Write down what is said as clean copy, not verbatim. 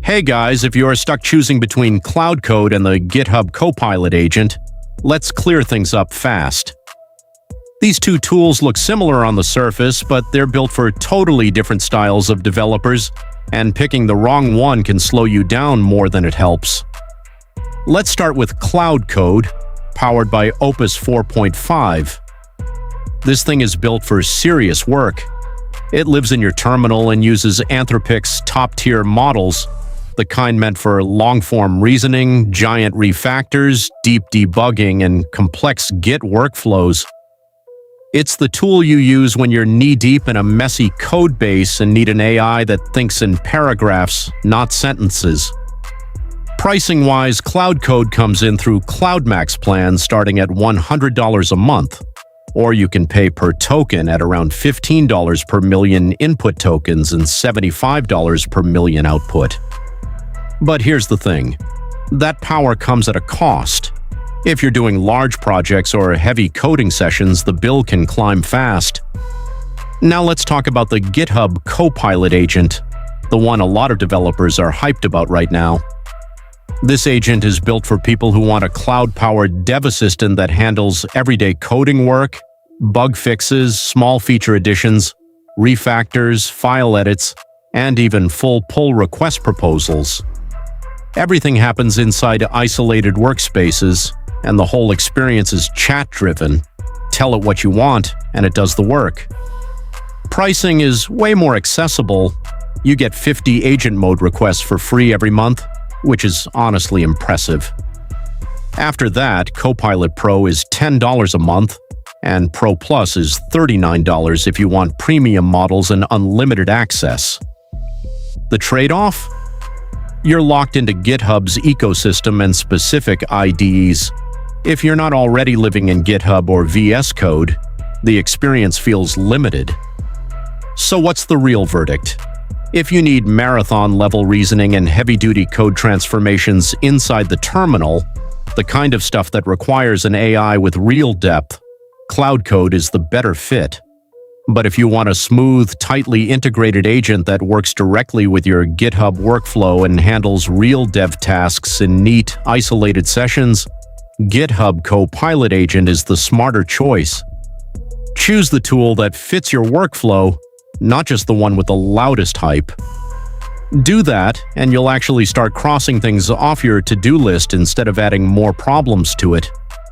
Hey guys, if you are stuck choosing between Cloud Code and the GitHub Copilot agent, let's clear things up fast. These two tools look similar on the surface, but they're built for totally different styles of developers, and picking the wrong one can slow you down more than it helps. Let's start with Cloud Code, powered by Opus 4.5. This thing is built for serious work. It lives in your terminal and uses Anthropic's top-tier models, the kind meant for long-form reasoning, giant refactors, deep debugging, and complex Git workflows. It's the tool you use when you're knee-deep in a messy code base and need an AI that thinks in paragraphs, not sentences. Pricing-wise, Cloud Code comes in through CloudMax plans starting at $100 a month, or you can pay per token at around $15 per million input tokens and $75 per million output. But here's the thing. That power comes at a cost. If you're doing large projects or heavy coding sessions, the bill can climb fast. Now let's talk about the GitHub Copilot agent, the one a lot of developers are hyped about right now. This agent is built for people who want a cloud-powered dev assistant that handles everyday coding work, bug fixes, small feature additions, refactors, file edits, and even full pull request proposals. Everything happens inside isolated workspaces, and the whole experience is chat-driven. Tell it what you want, and it does the work. Pricing is way more accessible. You get 50 agent mode requests for free every month, which is honestly impressive. After that, Copilot Pro is $10 a month, and Pro Plus is $39 if you want premium models and unlimited access. The trade-off? You're locked into GitHub's ecosystem and specific IDEs. If you're not already living in GitHub or VS Code, the experience feels limited. So what's the real verdict? If you need marathon-level reasoning and heavy-duty code transformations inside the terminal, the kind of stuff that requires an AI with real depth, Cloud Code is the better fit. But if you want a smooth, tightly integrated agent that works directly with your GitHub workflow and handles real dev tasks in neat, isolated sessions, GitHub Copilot agent is the smarter choice. Choose the tool that fits your workflow, not just the one with the loudest hype. Do that, and you'll actually start crossing things off your to-do list instead of adding more problems to it.